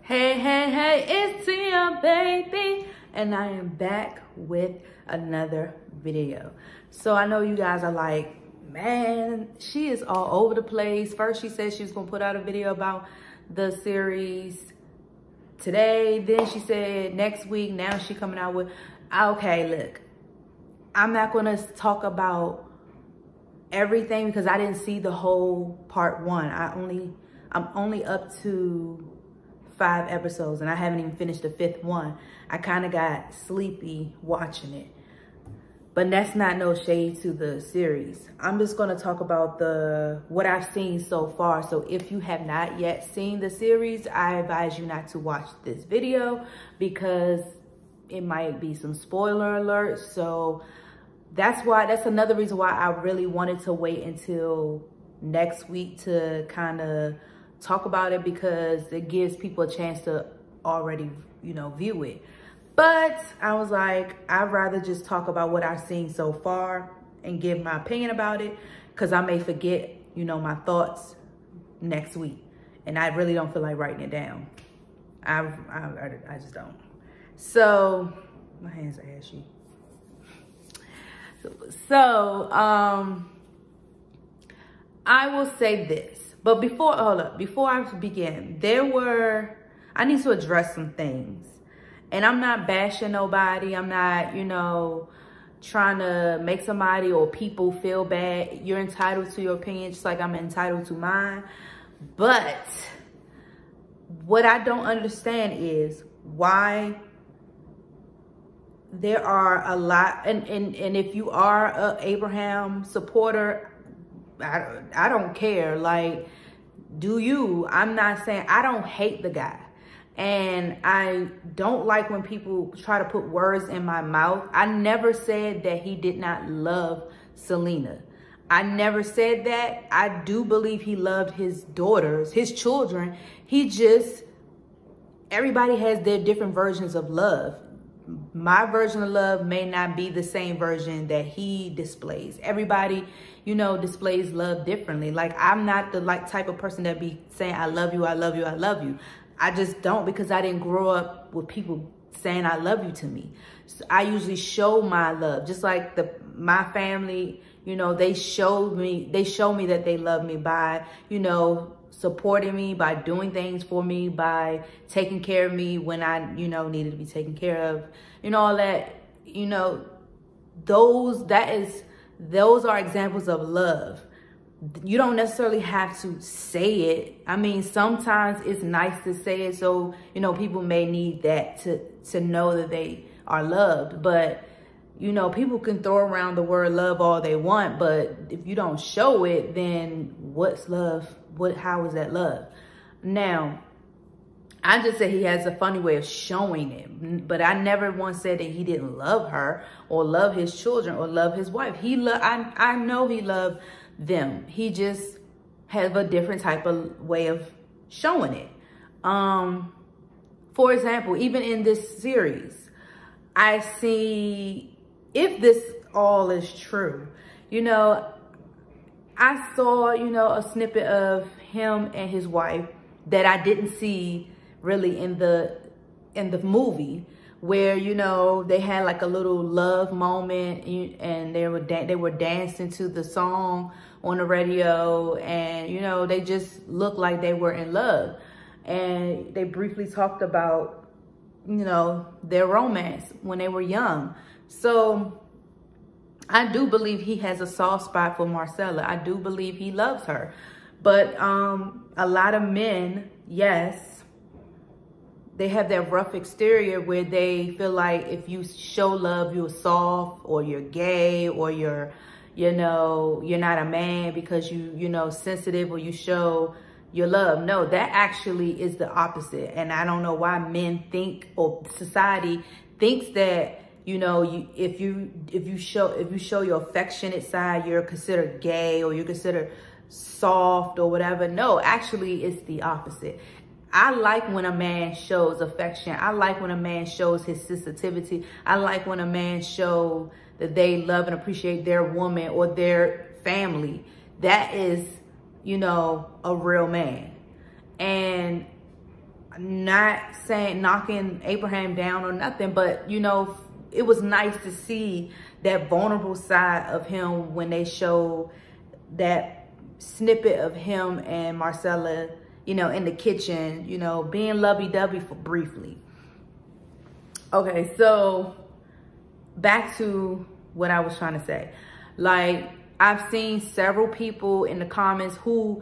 Hey, hey, hey, it's Tia, baby. And I am back with another video. So I know you guys are like, man, she is all over the place. First, she said she was gonna put out a video about the series today. Then she said next week. Now she coming out with, okay, look, I'm not gonna talk about everything because I didn't see the whole part one. I'm only up to 5 episodes and I haven't even finished the 5th one. I kind of got sleepy watching it, but that's not no shade to the series. I'm just going to talk about what I've seen so far. So if you have not yet seen the series, I advise you not to watch this video because it might be some spoiler alerts. So that's another reason why I really wanted to wait until next week to kind of talk about it, because it gives people a chance to already, view it. But I was like, I'd rather just talk about what I've seen so far and give my opinion about it, because I may forget, my thoughts next week. And I really don't feel like writing it down. I just don't. So, my hands are ashy. So, I will say this. But before I begin, I need to address some things. And I'm not bashing nobody. I'm not, trying to make somebody or people feel bad. You're entitled to your opinion just like I'm entitled to mine. But what I don't understand is why there are a lot, and if you are a Abraham supporter, I don't care. Like, do you? I'm not saying, I don't hate the guy. And I don't like when people try to put words in my mouth. I never said that he did not love Selena. I never said that. I do believe he loved his daughters, his children. Everybody has their different versions of love. My version of love may not be the same version that he displays. Everybody, displays love differently. Like, I'm not the type of person that be saying, I love you, I love you, I love you. I just don't, because I didn't grow up with people saying I love you to me. So I usually show my love, just like my family, they show me that they love me by, supporting me, by doing things for me, by taking care of me when I, needed to be taken care of, all that, those are examples of love. You don't necessarily have to say it. I mean, sometimes it's nice to say it, so, people may need that to know that they are loved. But, people can throw around the word love all they want, but if you don't show it, then what's love? How is that love? Now, I just said he has a funny way of showing it, but I never once said that he didn't love her or love his children or love his wife. I know he loved them. He just has a different type of way of showing it. For example, even in this series, I see, if this all is true, I saw, a snippet of him and his wife that I didn't see really in the movie, where, they had like a little love moment and they were dancing to the song on the radio, and, they just looked like they were in love. And they briefly talked about, their romance when they were young. So I do believe he has a soft spot for Marcella. I do believe he loves her. But a lot of men, yes, they have that rough exterior where they feel like if you show love, you're soft, or you're gay, or you're not a man because you sensitive, or you show your love. No, that actually is the opposite. And I don't know why men think, or society thinks that, if you show your affectionate side, you're considered gay, or you're considered soft or whatever. No, actually it's the opposite. I like when a man shows affection. I like when a man shows his sensitivity. I like when a man shows that they love and appreciate their woman or their family. That is, a real man. And not saying knocking Abraham down or nothing, but you know, it was nice to see that vulnerable side of him when they showed that snippet of him and Marcella, you know, in the kitchen, you know, being lovey-dovey for briefly. Okay, so back to what I was trying to say. Like, I've seen several people in the comments who,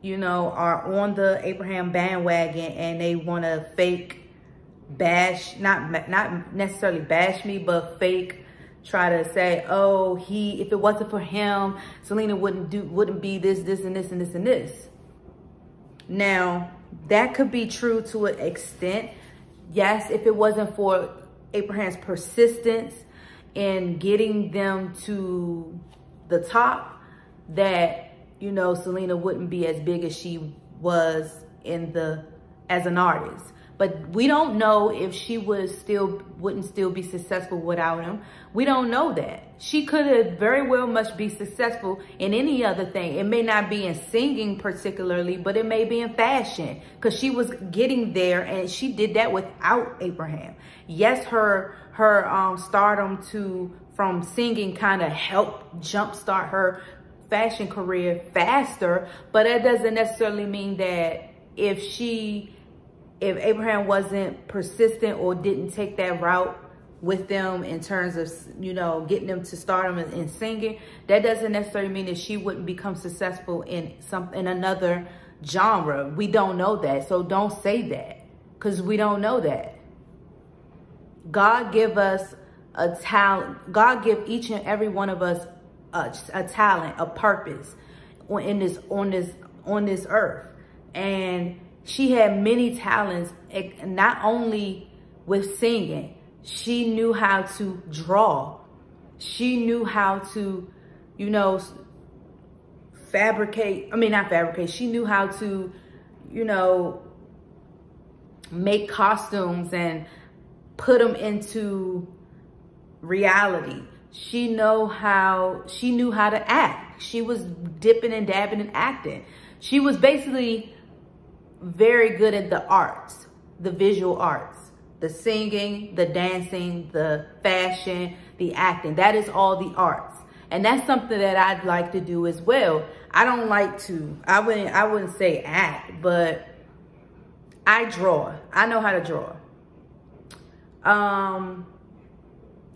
you know, are on the Abraham bandwagon and they want to fake bash, not necessarily bash me, but fake try to say, oh, if it wasn't for him, Selena wouldn't be this, and this, and this, and this. Now, that could be true to an extent. Yes, if it wasn't for Abraham's persistence in getting them to the top, that, you know, Selena wouldn't be as big as she was as an artist. But we don't know if she wouldn't still be successful without him. We don't know that. She could have very well much be successful in any other thing. It may not be in singing particularly, but it may be in fashion, because she was getting there and she did that without Abraham. Yes, her stardom from singing kind of helped jumpstart her fashion career faster, but that doesn't necessarily mean that if Abraham wasn't persistent or didn't take that route with them in terms of, you know, getting them to stardom in singing, that doesn't necessarily mean that she wouldn't become successful in another genre. We don't know that, so don't say that, because we don't know that. God give us a talent. God give each and every one of us a talent, a purpose on this earth. And she had many talents, not only with singing. She knew how to draw. She knew how to, you know, she knew how to, you know, make costumes and put them into reality. She knew how to act. She was dipping and dabbing in acting. She was basically very good at the arts, the visual arts, the singing, the dancing, the fashion, the acting. That is all the arts. And that's something that I'd like to do as well. I don't like to, I wouldn't say act, but I draw. I know how to draw.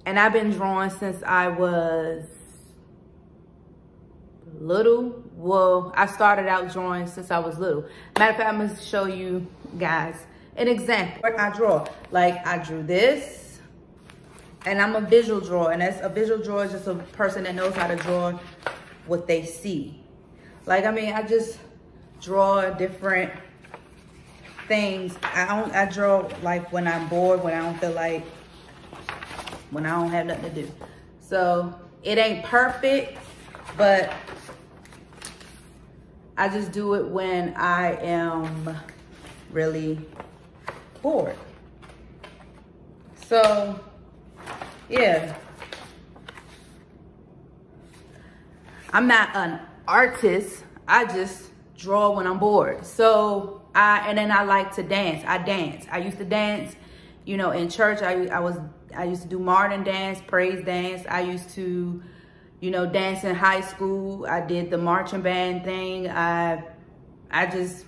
And I've been drawing since I was little. Well, I started out drawing since I was little. Matter of fact, I'm gonna show you guys an example. I draw, like I drew this, and I'm a visual drawer, and a visual drawer is just a person that knows how to draw what they see. Like, I mean, I just draw different things. I draw like when I'm bored, when I don't feel like, when I don't have nothing to do. So it ain't perfect, but I just do it when I am really bored. So yeah, I'm not an artist. I just draw when I'm bored. So and then I like to dance. I dance. I used to dance, you know, in church. I used to do modern dance, praise dance. I used to, you know, dance in high school. I did the marching band thing. I just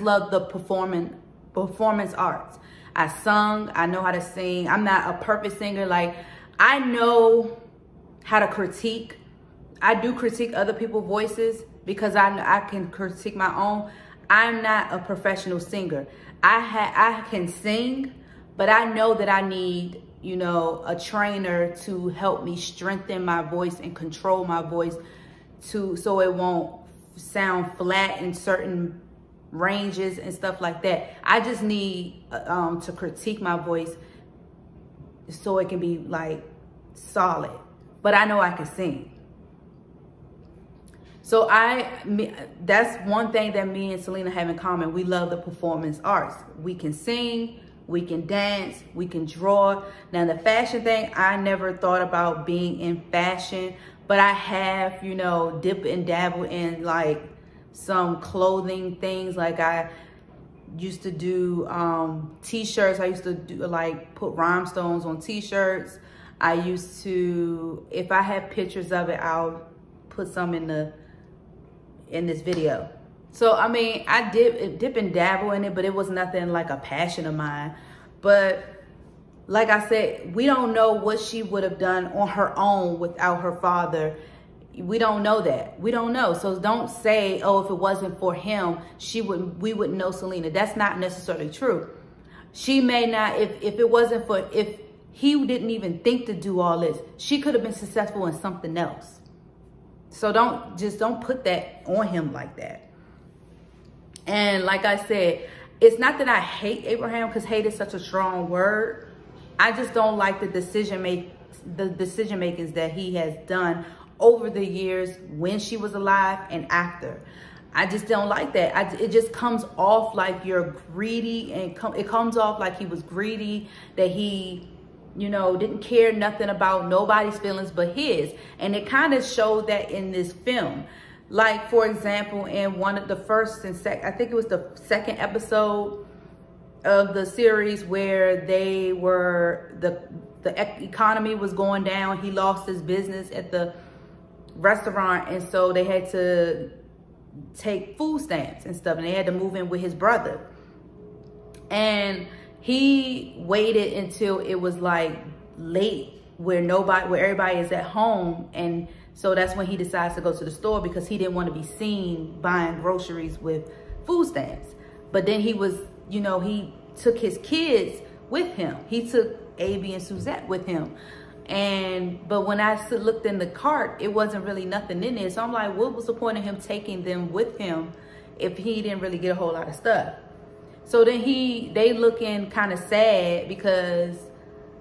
love the performance arts. I sung. I know how to sing. I'm not a perfect singer. Like, I know how to critique. I do critique other people's voices because I can critique my own. I'm not a professional singer. I can sing, but I know that I need, you know, a trainer to help me strengthen my voice and control my voice so it won't sound flat in certain ranges and stuff like that. I just need to critique my voice so it can be like solid, but I know I can sing. So that's one thing that me and Selena have in common. We love the performance arts. We can sing, we can dance, we can draw. Now the fashion thing, I never thought about being in fashion, but I have, you know, dip and dabble in like some clothing things. Like I used to do t-shirts. I used to do like put rhinestones on t-shirts. I used to, if I have pictures of it, I'll put some in this video. So I mean, I dip and dabble in it, but it was nothing like a passion of mine. But like I said, we don't know what she would have done on her own without her father. We don't know that. We don't know. So don't say, oh, if it wasn't for him, we wouldn't know Selena. That's not necessarily true. She may not, if it wasn't for, if he didn't even think to do all this, she could have been successful in something else. So don't put that on him like that. And like I said, it's not that I hate Abraham, because hate is such a strong word. I just don't like the decision makings that he has done over the years when she was alive and after. I just don't like that. It just comes off like you're greedy, and it comes off like he was greedy, that he, you know, didn't care nothing about nobody's feelings but his. And it kind of showed that in this film. Like, for example, in one of the first and second, I think it was the second episode of the series, where they were, the economy was going down. He lost his business at the restaurant, and so they had to take food stamps and stuff, and they had to move in with his brother. And he waited until it was like late, where everybody is at home, and so that's when he decides to go to the store, because he didn't want to be seen buying groceries with food stamps. But then he was, you know, he took his kids with him. He took AB and Suzette with him. But when I looked in the cart, it wasn't really nothing in there. So I'm like, what was the point of him taking them with him if he didn't really get a whole lot of stuff? So then they looking kind of sad, because,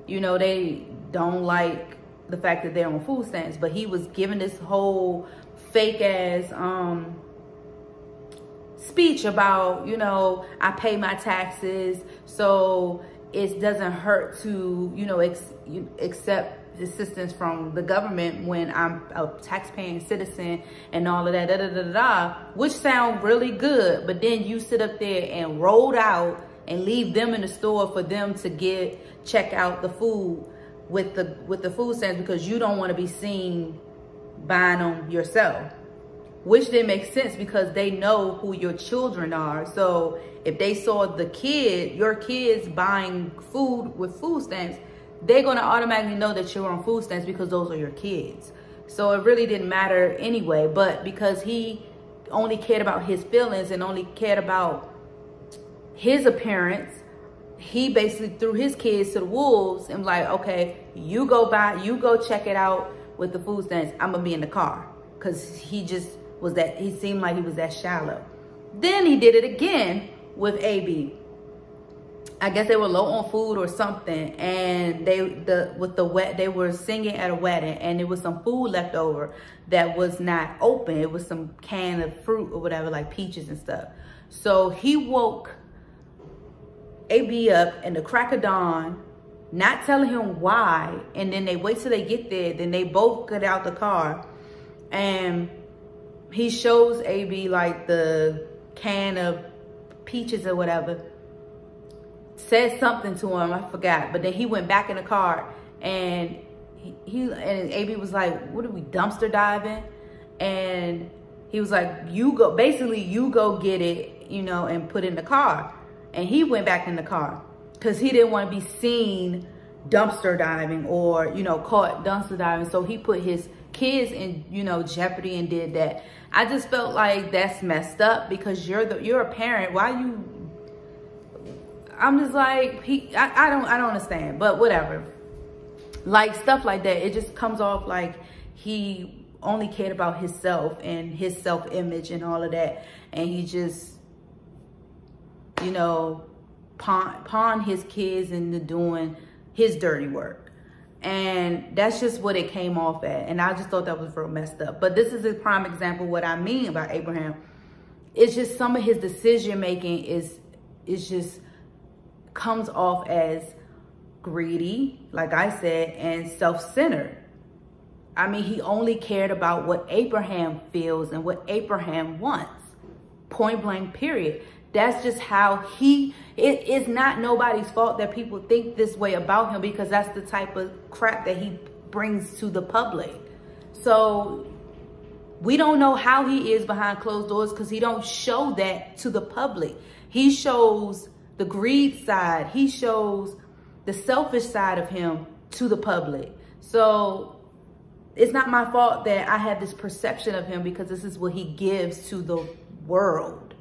you know, they don't like the fact that they're on food stamps. But he was giving this whole fake ass speech about, you know, I pay my taxes, so it doesn't hurt to, you know, accept assistance from the government when I'm a taxpaying citizen and all of that, which sound really good. But then you sit up there and roll out and leave them in the store for them to check out the food with the food stamps, because you don't want to be seen buying them yourself. Which didn't make sense, because they know who your children are. So if they saw your kids buying food with food stamps, they're going to automatically know that you're on food stamps, because those are your kids. So it really didn't matter anyway. But because he only cared about his feelings and only cared about his appearance, he basically threw his kids to the wolves and like, okay, you go check it out with the food stamps. I'm going to be in the car. Because he seemed like he was that shallow. Then he did it again with AB. I guess they were low on food or something, and they were singing at a wedding, and there was some food left over that was not open. It was some can of fruit or whatever, like peaches and stuff. So he woke AB up in the crack of dawn, not telling him why, and then they wait till they get there. Then they both get out the car, and he shows AB like the can of peaches or whatever, said something to him, I forgot. But then he went back in the car, and and AB was like, what are we, dumpster diving? And he was like, you go get it, you know, and put it in the car. And he went back in the car because he didn't want to be seen dumpster diving or, you know, caught dumpster diving. So he put his kids in, you know, jeopardy and did that. I just felt like that's messed up, because you're a parent. Why you? I'm just like, I don't understand, but whatever. Like stuff like that, it just comes off like he only cared about himself and his self-image and all of that, and he just, you know, pawn his kids into doing his dirty work. And that's just what it came off at. And I just thought that was real messed up. But this is a prime example of what I mean about Abraham. It's just some of his decision making is just comes off as greedy, like I said, and self-centered. I mean, he only cared about what Abraham feels and what Abraham wants. Point blank, period. That's just how it is not nobody's fault that people think this way about him, because that's the type of crap that he brings to the public. So we don't know how he is behind closed doors, because he don't show that to the public. He shows the greed side. He shows the selfish side of him to the public. So it's not my fault that I have this perception of him, because this is what he gives to the world.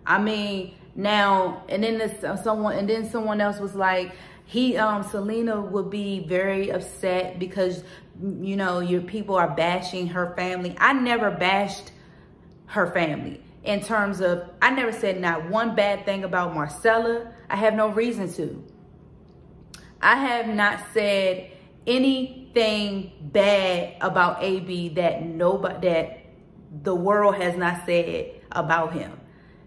I mean, now, and then someone else was like, Selena would be very upset because, you know, your people are bashing her family. I never bashed her family in terms of, I never said not one bad thing about Marcella. I have no reason to. I have not said anything bad about AB that the world has not said about him.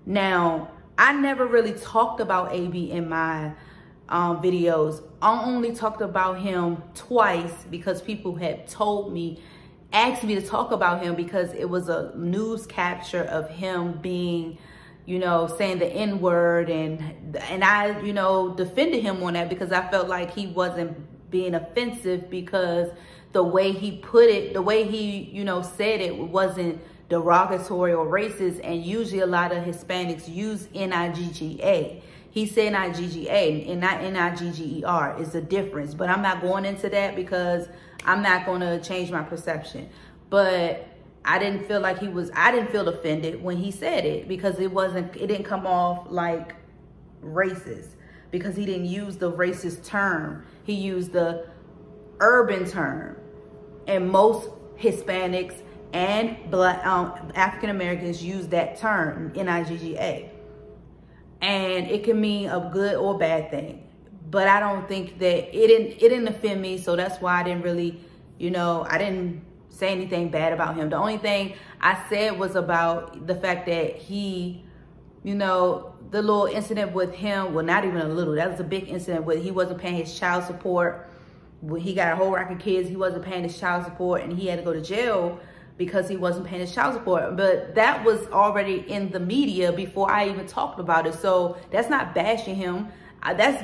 Now, I never really talked about AB in my videos. I only talked about him twice because people had asked me to talk about him, because it was a news capture of him being, you know, saying the N-word, and I, you know, defended him on that because I felt like he wasn't being offensive, because the way he put it, the way he, you know, said it wasn't derogatory or racist, and usually a lot of Hispanics use N-I-G-G-A. He said N-I-G-G-A and not N-I-G-G-E-R. Is a difference, but I'm not going into that because I'm not going to change my perception. But I didn't feel like I didn't feel offended when he said it, because it didn't come off like racist, because he didn't use the racist term. He used the urban term, and most Hispanics and Black African Americans use that term, N-I-G-G-A, and it can mean a good or bad thing. But I don't think that it didn't offend me, so that's why I didn't really, you know, I didn't say anything bad about him. The only thing I said was about the fact that he, you know, the little incident with him, well, not even a little, that was a big incident where he wasn't paying his child support. He got a whole rack of kids, he wasn't paying his child support, and he had to go to jail because he wasn't paying his child support. But that was already in the media before I even talked about it. So that's not bashing him. That's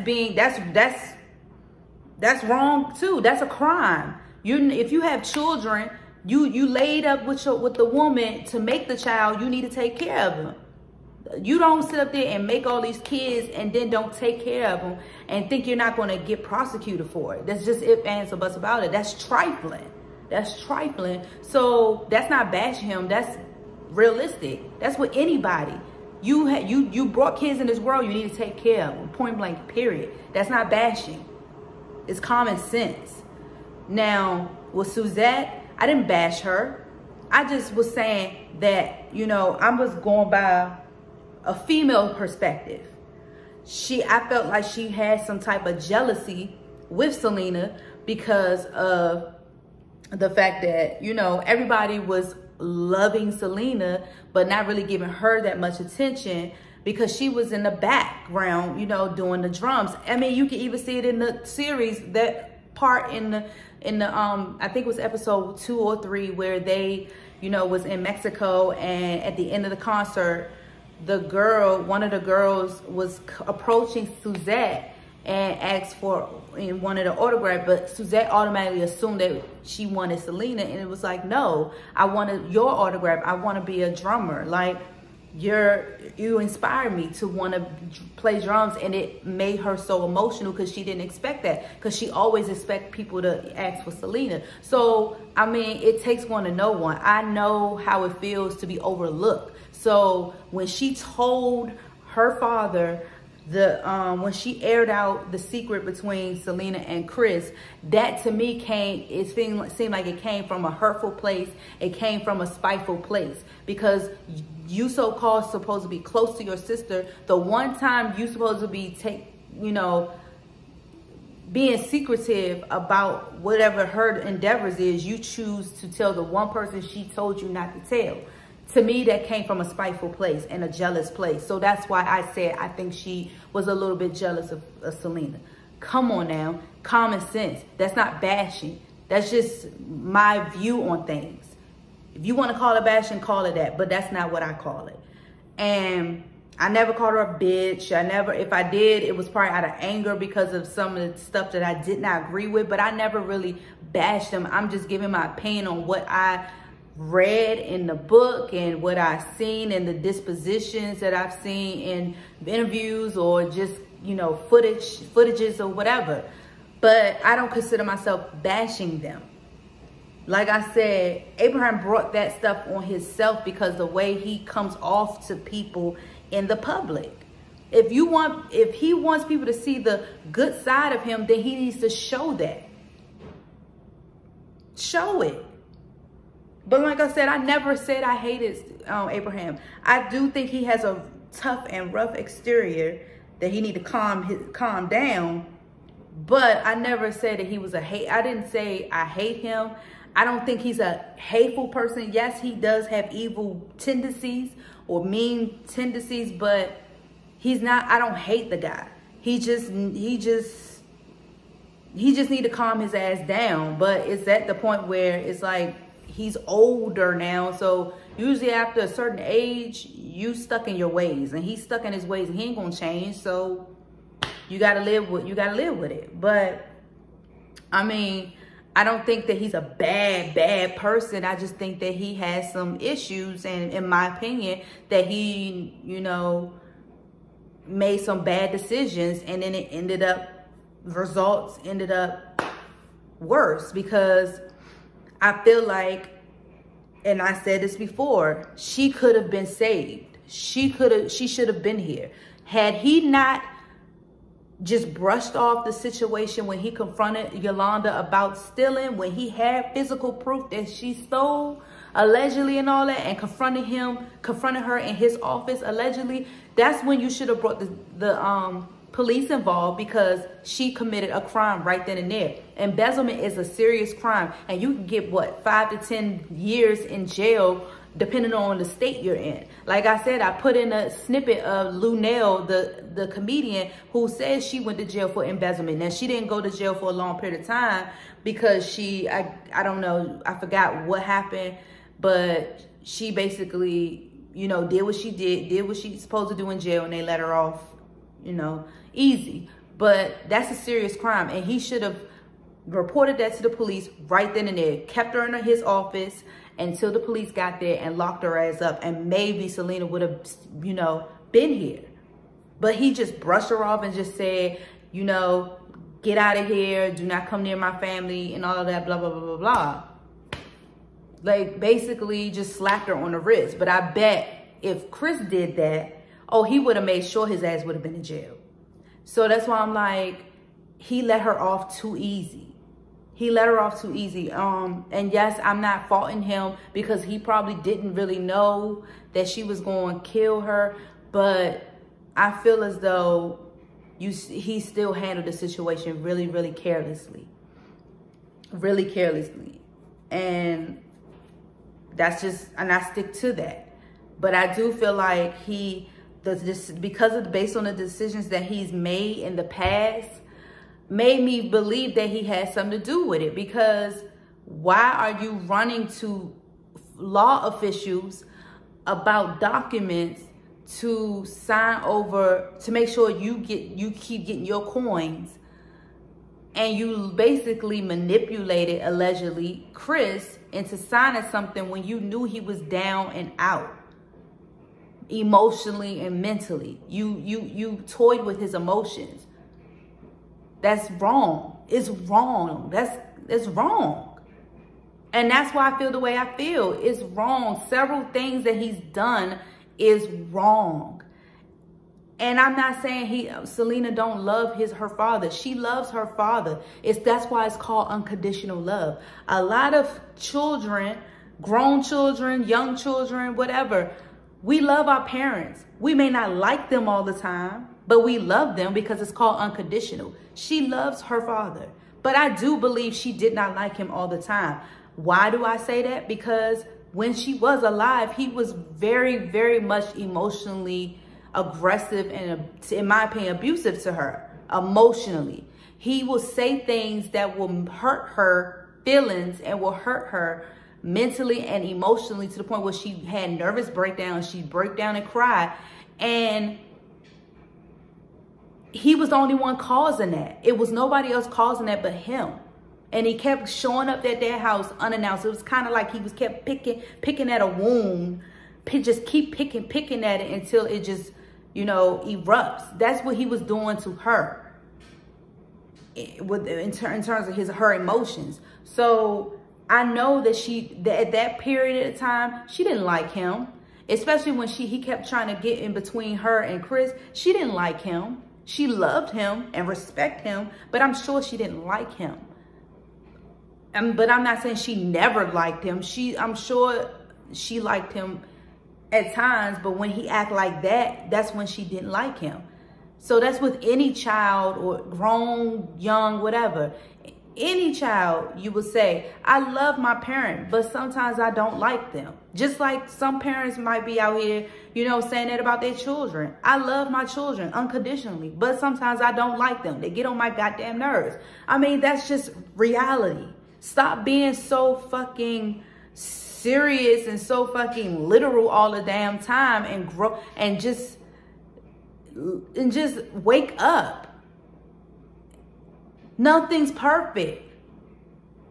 wrong too. That's a crime. If you have children, you laid up with the woman to make the child, you need to take care of them. You don't sit up there and make all these kids and then don't take care of them and think you're not going to get prosecuted for it. That's just if, ands, or buts about it. That's trifling. That's trifling. So that's not bashing him. That's realistic. That's with anybody. You brought kids in this world, you need to take care of them. Point blank, period. That's not bashing. It's common sense. Now, with Suzette, I didn't bash her. I just was saying that, you know, I was going by a female perspective. I felt like she had some type of jealousy with Selena because of the fact that, you know, everybody was loving Selena, but not really giving her that much attention because she was in the background, you know, doing the drums. I mean, you can even see it in the series, that part in the I think it was episode 2 or 3, where they, you know, was in Mexico, and at the end of the concert, one of the girls was approaching Suzette and asked for one of the autograph, but Suzette automatically assumed that she wanted Selena, and it was like, no, I wanted your autograph. I want to be a drummer. Like, you inspired me to want to play drums, and it made her so emotional because she didn't expect that, because she always expect people to ask for Selena. So, I mean, it takes one to know one. I know how it feels to be overlooked. So when she told her father, when she aired out the secret between Selena and Chris, that to me seemed like it came from a hurtful place. It came from a spiteful place, because you so-called supposed to be close to your sister. The one time you supposed to be being secretive about whatever her endeavors is, you choose to tell the one person she told you not to tell. To me, that came from a spiteful place and a jealous place. So that's why I said I think she was a little bit jealous of Selena. Come on now. Common sense. That's not bashing. That's just my view on things. If you want to call it bashing, call it that. But that's not what I call it. And I never called her a bitch. If I did, it was probably out of anger because of some of the stuff that I did not agree with, but I never really bashed them. I'm just giving my opinion on what I read in the book and what I've seen in the dispositions that I've seen in interviews or just, you know, footages or whatever. But I don't consider myself bashing them. Like I said, Abraham brought that stuff on himself because the way he comes off to people in the public. If he wants people to see the good side of him, then he needs to show that. Show it. But like I said, I never said I hated Abraham. I do think he has a tough and rough exterior that he need to calm down. But I never said that he was I didn't say I hate him. I don't think he's a hateful person. Yes, he does have evil tendencies or mean tendencies, but he's not, I don't hate the guy. He just need to calm his ass down. But it's at the point where it's like, he's older now. So usually after a certain age, you stuck in your ways, and he's stuck in his ways, and he ain't gonna change. So you gotta live with it. But I mean, I don't think that he's a bad person. I just think that he has some issues, and in my opinion, that he, you know, made some bad decisions, and then results ended up worse, because I feel like, and I said this before, she could have been saved. She should have been here. Had he not just brushed off the situation when he confronted Yolanda about stealing, when he had physical proof that she stole, allegedly, and all that, and confronted her in his office, allegedly, that's when you should have brought the police involved, because she committed a crime right then and there. Embezzlement is a serious crime, and you can get, what, 5 to 10 years in jail, depending on the state you're in. Like I said, I put in a snippet of Lunel, the comedian, who says she went to jail for embezzlement. Now, she didn't go to jail for a long period of time because I don't know, I forgot what happened, but she basically, you know, did what she did what she's supposed to do in jail, and they let her off, you know, easy. But that's a serious crime, and he should have reported that to the police right then and there, kept her in his office until the police got there and locked her ass up, and maybe Selena would have, you know, been here. But he just brushed her off and just said, you know, get out of here, do not come near my family, and all of that, blah, blah, blah, blah, blah. Like, basically just slapped her on the wrist. But I bet if Chris did that, oh, he would have made sure his ass would have been in jail. So that's why I'm like, he let her off too easy. He let her off too easy. And yes, I'm not faulting him, because he probably didn't really know that she was going to kill her. But I feel as though he still handled the situation really, really carelessly. Really carelessly. And that's just, and I stick to that. But I do feel like based on the decisions that he's made in the past, made me believe that he had something to do with it. Because why are you running to law officials about documents to sign over, to make sure you keep getting your coins, and you basically manipulated, allegedly, Chris into signing something when you knew he was down and out emotionally and mentally? You toyed with his emotions. That's wrong. It's wrong. That's wrong. And that's why I feel the way I feel. It's wrong. Several things that he's done is wrong. And I'm not saying Selena don't love her father. She loves her father. That's why it's called unconditional love. A lot of children, grown children, young children, whatever, we love our parents. We may not like them all the time, but we love them because it's called unconditional. She loves her father, but I do believe she did not like him all the time. Why do I say that? Because when she was alive, he was very, very much emotionally aggressive and, in my opinion, abusive to her emotionally. He will say things that will hurt her feelings and will hurt her mentally and emotionally, to the point where she had nervous breakdowns. She'd break down and cry. And he was the only one causing that. It was nobody else causing that but him. And he kept showing up at their house unannounced. It was kind of like he was kept picking at a wound, just keep picking at it until it just, you know, erupts. That's what he was doing to her in terms of her emotions. So I know that at that period of time, she didn't like him, especially when he kept trying to get in between her and Chris. She didn't like him. She loved him and respect him, but I'm sure she didn't like him. But I'm not saying she never liked him. I'm sure she liked him at times, but when he acted like that, that's when she didn't like him. So that's with any child, or grown, young, whatever. Any child, you would say, I love my parent, but sometimes I don't like them. Just like some parents might be out here, you know, saying that about their children. I love my children unconditionally, but sometimes I don't like them. They get on my goddamn nerves. I mean, that's just reality. Stop being so fucking serious and so fucking literal all the damn time, and grow and just wake up. Nothing's perfect.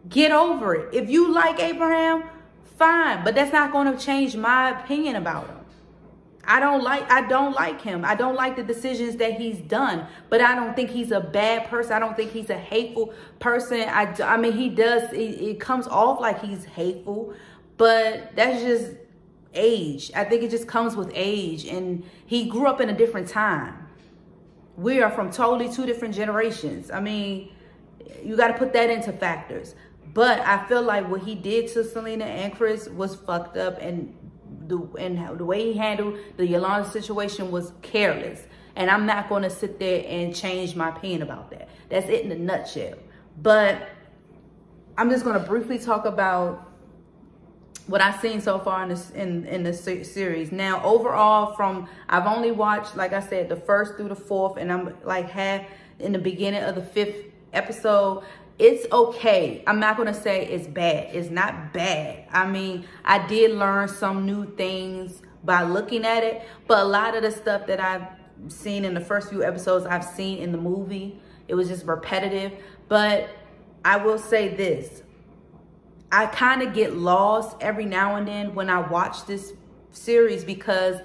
Get over it. If you like Abraham, fine, but that's not going to change my opinion about him. I don't like him. I don't like the decisions that he's done, but I don't think he's a bad person. I don't think he's a hateful person. I mean, he does, it comes off like he's hateful, but that's just age. I think it just comes with age, and he grew up in a different time. We are from totally two different generations. I mean, you got to put that into factors. But I feel like what he did to Selena and Chris was fucked up, and the way he handled the Yolanda situation was careless. And I'm not going to sit there and change my opinion about that. That's it in a nutshell. But I'm just going to briefly talk about what I've seen so far in this series. Now, overall, I've only watched, like I said, the first through the fourth, and I'm like half in the beginning of the fifth episode. It's okay. I'm not going to say it's bad. It's not bad. I mean, I did learn some new things by looking at it, but a lot of the stuff that I've seen in the first few episodes, I've seen in the movie. It was just repetitive. But I will say this. I kind of get lost every now and then when I watch this series, because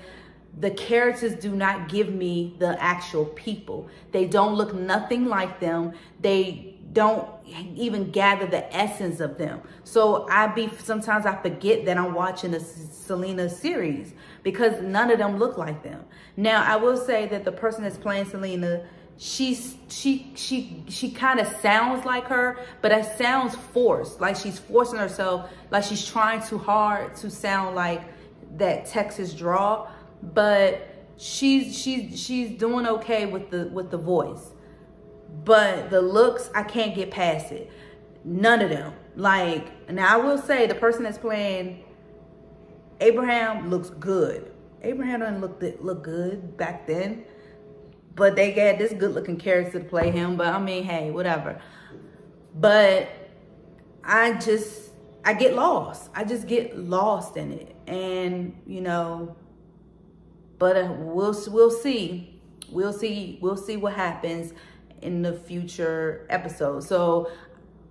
the characters do not give me the actual people. They don't look nothing like them. They don't even gather the essence of them. So sometimes I forget that I'm watching a Selena series, because none of them look like them. Now, I will say that the person that's playing Selena, she kind of sounds like her, but it sounds forced. Like she's forcing herself, like she's trying too hard to sound like that Texas draw. But she's doing okay with the voice. But the looks, I can't get past it. None of them. Like, now I will say the person that's playing Abraham looks good. Abraham doesn't look good back then, but they got this good looking character to play him. But I mean, hey, whatever. But I get lost. I just get lost in it. And, you know, but we'll see. We'll see what happens in the future episodes. So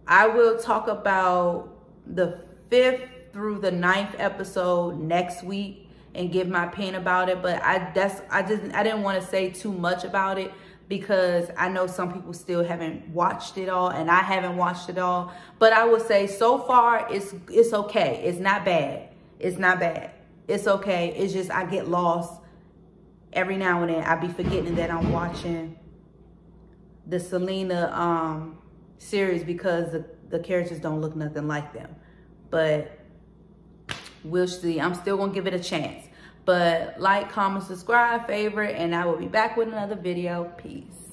I will talk about the 5th through the 9th episode next week and give my opinion about it. But I didn't want to say too much about it, because I know some people still haven't watched it all, and I haven't watched it all. But I would say so far it's okay. It's not bad. It's not bad. It's okay. It's just I get lost every now and then. I be forgetting that I'm watching the Selena series, because the characters don't look nothing like them. But we'll see. I'm still gonna give it a chance. But like, comment, subscribe, favorite, and I will be back with another video. Peace.